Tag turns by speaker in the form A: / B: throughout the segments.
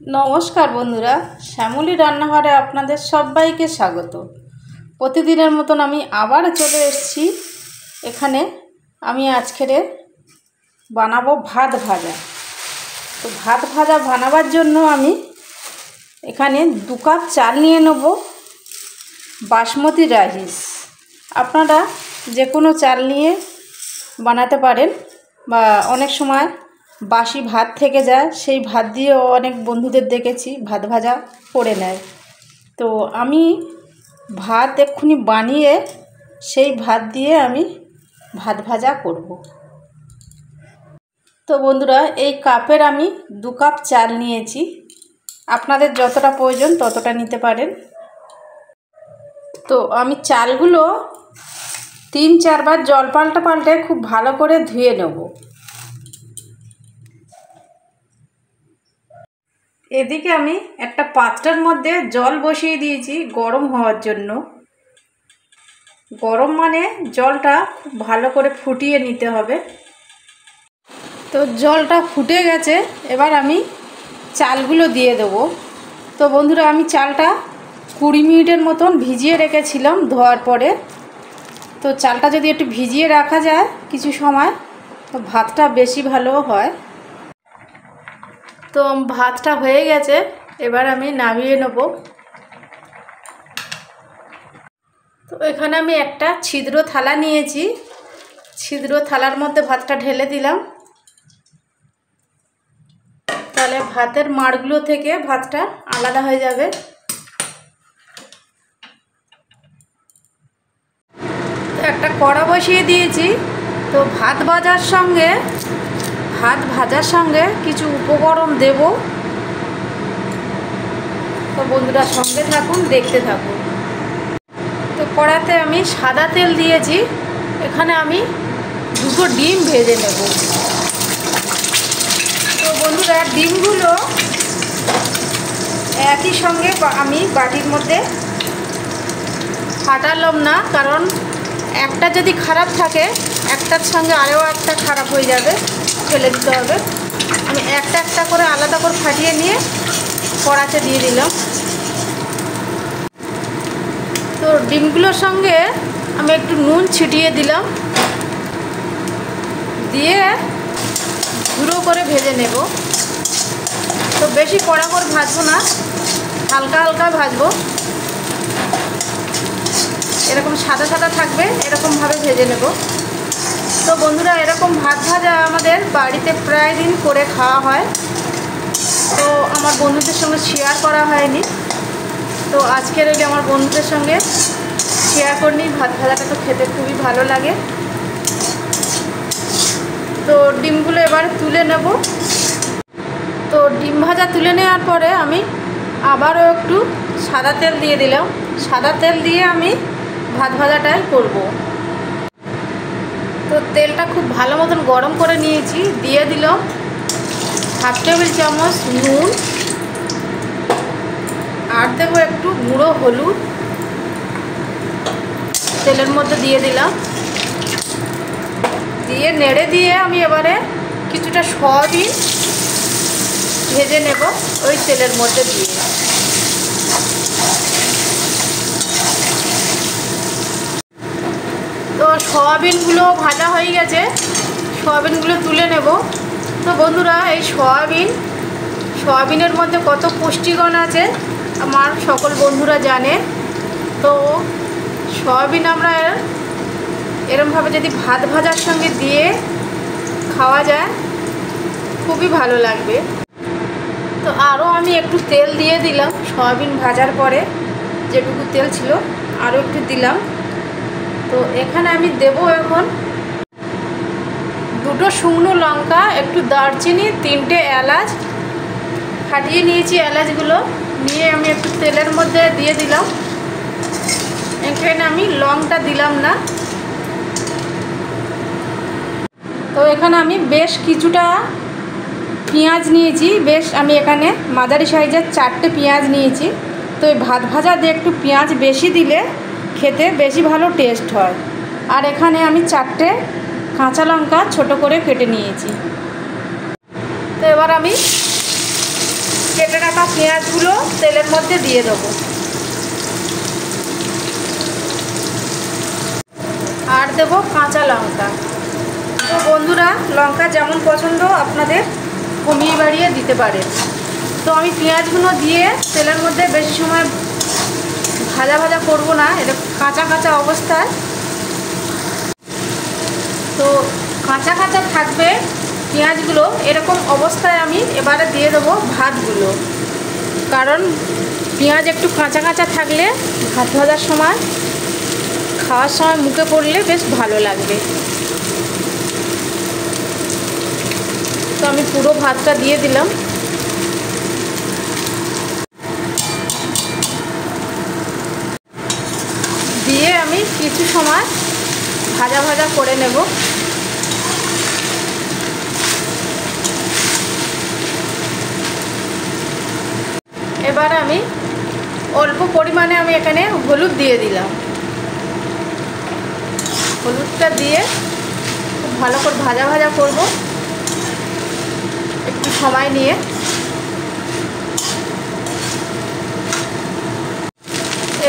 A: নমস্কার বন্ধুরা, শ্যামলী রান্নাঘরে আপনাদের সবাইকে স্বাগত। প্রতিদিনের মতন আমি আবার চলে এসেছি। এখানে আমি আজকের বানাবো ভাত ভাজা। তো ভাত ভাজা বানাবার জন্য আমি এখানে 2 কাপ চাল নিয়ে নেব, বাসমতি রাইস। আপনারা যে কোনো চাল নিয়ে বানাতে পারেন, বা অনেক সময় বাসি ভাত থেকে যায়, সেই ভাত দিয়েও অনেক বন্ধুদের দেখেছি ভাত ভাজা করে নেয়। তো আমি ভাত এক্ষুনি বানিয়ে সেই ভাত দিয়ে আমি ভাত ভাজা করব। তো বন্ধুরা, এই কাপের আমি 2 কাপ চাল নিয়েছি। আপনাদের যতটা প্রয়োজন ততটা নিতে পারেন। তো আমি চালগুলো 3-4 বার জল পাল্টে খুব ভালো করে ধুয়ে নেব। এদিকে আমি একটা পাত্রের মধ্যে জল বসিয়ে দিয়েছি গরম হওয়ার জন্য। গরম মানে জলটা খুব ভালো করে ফুটিয়ে নিতে হবে। তো জলটা ফুটে গেছে, এবার আমি চালগুলো দিয়ে দেবো। তো বন্ধুরা, আমি চালটা 20 মিনিটের মতন ভিজিয়ে রেখেছিলাম ধোয়ার পরে। তো চালটা যদি একটু ভিজিয়ে রাখা যায় কিছু সময়, তো ভাতটা বেশি ভালো হয়। তো ভাতটা হয়ে গেছে, এবার আমি নামিয়ে নেব। তো এখানে আমি একটা ছিদ্র থালা নিয়েছি, ছিদ্র থালার মধ্যে ভাতটা ঢেলে দিলাম। তাহলে ভাতের মাড়গুলো থেকে ভাতটা আলাদা হয়ে যাবে। তো একটা কড়া বসিয়ে দিয়েছি। তো ভাত ভাজার সঙ্গে কিছু উপকরণ দেব। তো বন্ধুরা সঙ্গে থাকুন, দেখতে থাকুন। তো কড়াতে আমি সাদা তেল দিয়েছি। এখানে আমি 2টো ডিম ভেজে নেব। তো বন্ধুরা, ডিমগুলো একই সঙ্গে আমি বাটির মধ্যে ফাটালাম না, কারণ একটা যদি খারাপ থাকে একটার সঙ্গে আরও একটা খারাপ হয়ে যাবে, ফেলে দিতে হবে। আমি একটা একটা করে আলাদা করে ফাটিয়ে নিয়ে কড়াতে দিয়ে দিলাম। তো ডিমগুলোর সঙ্গে আমি একটু নুন ছিটিয়ে দিলাম, দিয়ে গুঁড়ো করে ভেজে নেব। তো বেশি কড়া করে ভাজবো না, হালকা হালকা ভাজবো। এরকম সাদা সাদা থাকবে, এরকমভাবে ভেজে নেব। তো বন্ধুরা, এরকম ভাত ভাজা আমাদের বাড়িতে প্রায় দিন করে খাওয়া হয়। তো আমার বন্ধুদের সঙ্গে শেয়ার করা হয়নি, তো আজকের ওই আমার বন্ধুদের সঙ্গে শেয়ার করিনি। ভাত ভাজাটা তো খেতে খুবই ভালো লাগে। তো ডিমগুলো এবার তুলে নেব। তো ডিম ভাজা তুলে নেওয়ার পরে আমি আবারও একটু সাদা তেল দিয়ে দিলাম। সাদা তেল দিয়ে আমি ভাত ভাজাটাই করব। তো তেলটা খুব ভালো মতন গরম করে নিয়েছি, দিয়ে দিলাম 1/2 টেবিল চামচ নুন, আর দেবো একটু গুঁড়ো হলুদ। তেলের মধ্যে দিয়ে দিলাম, দিয়ে নেড়ে দিয়ে আমি এবারে কিছুটা সয়াবিন ভেজে নেব ওই তেলের মধ্যে দিয়ে। তো সয়াবিনগুলো ভাজা হয়ে গেছে, সয়াবিনগুলো তুলে নেব। তো বন্ধুরা, এই সয়াবিনের মধ্যে কত পুষ্টিগুণ আছে আমার সকল বন্ধুরা জানে। তো সয়াবিন আমরা এরমভাবে যদি ভাত ভাজার সঙ্গে দিয়ে খাওয়া যায় খুবই ভালো লাগবে। তো আরও আমি একটু তেল দিয়ে দিলাম, সয়াবিন ভাজার পরে যেটুকু তেল ছিল আরও একটু দিলাম। তো এখানে আমি দেব এখন 2টো শুকনো লঙ্কা, একটু দারচিনি, 3টে এলাচ ফাটিয়ে নিয়েছি। এলাচগুলো নিয়ে আমি একটু তেলের মধ্যে দিয়ে দিলাম। এখানে আমি লংটা দিলাম না। তো এখানে আমি বেশ কিছুটা পেঁয়াজ নিয়েছি। আমি এখানে মাঝারি সাইজের 4টে পেঁয়াজ নিয়েছি। তো এই ভাত ভাজা দিয়ে একটু পেঁয়াজ বেশি দিলে খেতে বেশি ভালো টেস্ট হয়। আর এখানে আমি 4টে কাঁচা লঙ্কা ছোট করে কেটে নিয়েছি। তো এবার আমি কেটে রাখা পেঁয়াজগুলো তেলের মধ্যে দিয়ে দেবো। আর দেবো কাঁচা লঙ্কা। তো বন্ধুরা, লঙ্কা যেমন পছন্দ আপনাদের কমিয়ে বাড়িয়ে দিতে পারেন। তো আমি পেঁয়াজগুলো দিয়ে তেলের মধ্যে বেশি সময় ভাজা ভাজা করব না, এটা কাঁচা কাঁচা অবস্থায়। তো কাঁচা কাঁচা থাকবে পেঁয়াজগুলো, এরকম অবস্থায় আমি এবারে দিয়ে দেবো ভাতগুলো। কারণ পেঁয়াজ একটু কাঁচা কাঁচা থাকলে ভাত ভাজার সময় খাওয়ার সময় মুখে পড়লে বেশ ভালো লাগবে। তো আমি পুরো ভাতটা দিয়ে দিলাম। দিয়ে আমি কিছু সময় ভাজা ভাজা করে নেব। এবার আমি অল্প পরিমাণে আমি এখানে হলুদ দিয়ে দিলাম। হলুদটা দিয়ে খুব ভালো করে ভাজা ভাজা করব একটু সময় নিয়ে।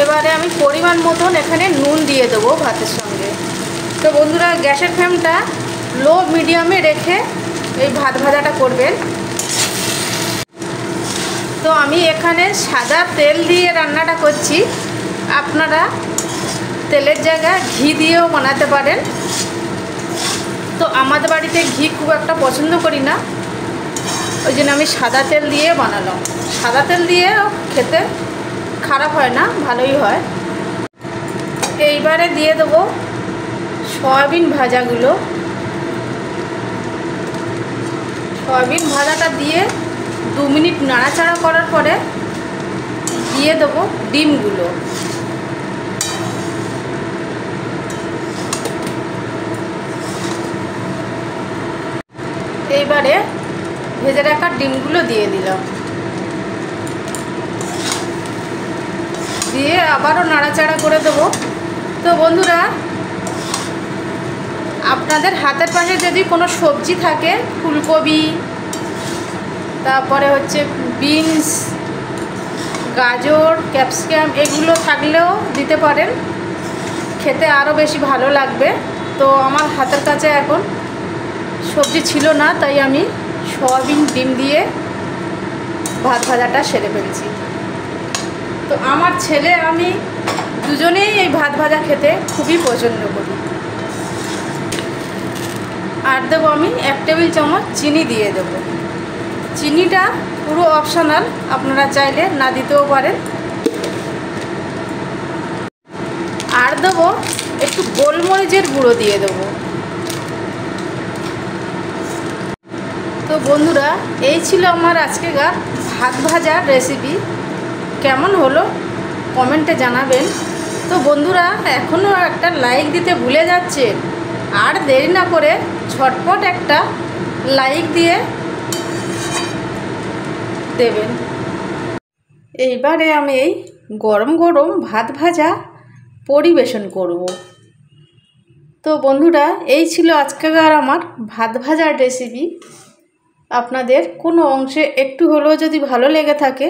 A: এবারে আমি পরিমাণ মতন এখানে নুন দিয়ে দেবো ভাতের সঙ্গে। তো বন্ধুরা, গ্যাসের ফ্লেমটা লো মিডিয়ামে রেখে এই ভাত ভাজাটা করবেন। তো আমি এখানে সাদা তেল দিয়ে রান্নাটা করছি, আপনারা তেলের জায়গায় ঘি দিয়েও বানাতে পারেন। তো আমাদের বাড়িতে ঘি খুব একটা পছন্দ করি না, ওই জন্য আমি সাদা তেল দিয়ে বানালাম। সাদা তেল দিয়ে খেতে খারাপ হয় না, ভালোই হয়। এইবারে দিয়ে দেবো সয়াবিন ভাজাগুলো। সয়াবিন ভাজাটা দিয়ে 2 মিনিট নাড়াচাড়া করার পরে দিয়ে দেবো ডিমগুলো। এইবারে ভেজে রাখা ডিমগুলো দিয়ে দিলাম। দিয়ে আবারও নাড়াচাড়া করে দেবো। তো বন্ধুরা, আপনাদের হাতের পাশে যদি কোনো সবজি থাকে, ফুলকপি, তারপরে হচ্ছে বিনস, গাজর, ক্যাপসিকাম, এগুলো থাকলেও দিতে পারেন, খেতে আরও বেশি ভালো লাগবে। তো আমার হাতের কাছে এখন সবজি ছিল না, তাই আমি সয়াবিন ডিম দিয়ে ভাত ভাজাটা সেরে ফেলছি। তো আমার ছেলে আমি দুজনেই এই ভাত ভাজা খেতে খুবই পছন্দ করি। আর দেবো আমি 1 টেবিল চামচ চিনি দিয়ে দেবো। চিনিটা পুরো অপশনাল, আপনারা চাইলে না দিতেও পারেন। আর দেবো একটু গোলমরিচের গুঁড়ো দিয়ে দেবো। তো বন্ধুরা, এই ছিল আমার আজকেকার ভাত ভাজার রেসিপি। কেমন হলো কমেন্টে জানাবেন। তো বন্ধুরা, এখনও একটা লাইক দিতে ভুলে যাচ্ছেন, আর দেরি না করে ঝটপট একটা লাইক দিয়ে দেবেন। এইবারে আমি এই গরম গরম ভাত ভাজা পরিবেশন করব। তো বন্ধুরা, এই ছিল আজকেকার আমার ভাত ভাজার রেসিপি। আপনাদের কোনো অংশে একটু হলেও যদি ভালো লেগে থাকে,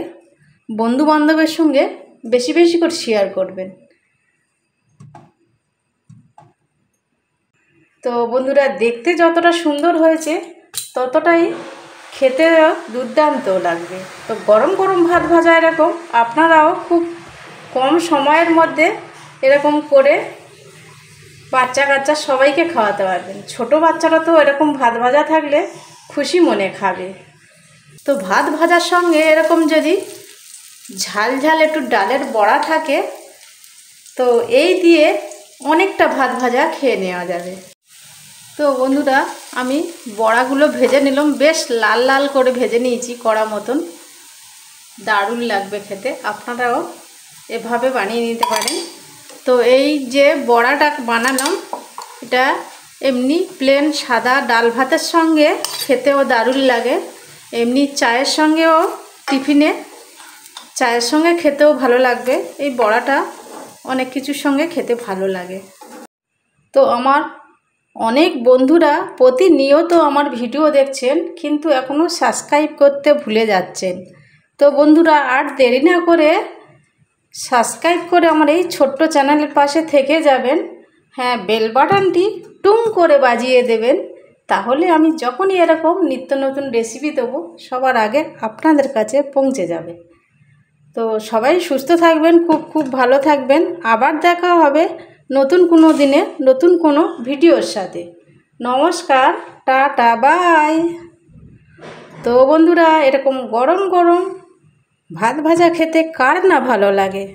A: বন্ধুবান্ধবের সঙ্গে বেশি বেশি করে শেয়ার করবেন। তো বন্ধুরা, দেখতে যতটা সুন্দর হয়েছে ততটাই খেতে দুর্দান্ত লাগবে। তো গরম গরম ভাত ভাজা এরকম আপনারাও খুব কম সময়ের মধ্যে এরকম করে বাচ্চা কাচ্চা সবাইকে খাওয়াতে পারবেন। ছোট বাচ্চারা তো এরকম ভাত ভাজা থাকলে খুশি মনে খাবে। তো ভাত ভাজার সঙ্গে এরকম যদি ঝাল ঝাল একটু ডালের বড়া থাকে, তো এই দিয়ে অনেকটা ভাত ভাজা খেয়ে নেওয়া যাবে। তো বন্ধুরা, আমি বড়াগুলো ভেজে নিলাম, বেশ লাল লাল করে ভেজে নিয়েছি কড়া মতন। দারুণ লাগবে খেতে, আপনারাও এভাবে বানিয়ে নিতে পারেন। তো এই যে বড়াটা বানালাম, এটা এমনি প্লেন সাদা ডাল ভাতের সঙ্গে খেতেও দারুণ লাগে, এমনি চায়ের সঙ্গেও, টিফিনে চায়ের সঙ্গে খেতেও ভালো লাগবে। এই বড়াটা অনেক কিছুর সঙ্গে খেতে ভালো লাগে। তো আমার অনেক বন্ধুরা প্রতিনিয়ত আমার ভিডিও দেখছেন, কিন্তু এখনও সাবস্ক্রাইব করতে ভুলে যাচ্ছেন। তো বন্ধুরা আর দেরি না করে সাবস্ক্রাইব করে আমার এই ছোট্ট চ্যানেলের পাশে থেকে যাবেন। হ্যাঁ, বেল বাটনটি টুং করে বাজিয়ে দেবেন, তাহলে আমি যখনই এরকম নিত্য নতুন রেসিপি দেবো সবার আগে আপনাদের কাছে পৌঁছে যাবে। তো সবাই সুস্থ থাকবেন, খুব খুব ভালো থাকবেন। আবার দেখা হবে নতুন কোনো দিনে নতুন কোনো ভিডিওর সাথে। নমস্কার, টাটা, বাই। তো বন্ধুরা, এরকম গরম গরম ভাত ভাজা খেতে কার না ভালো লাগে।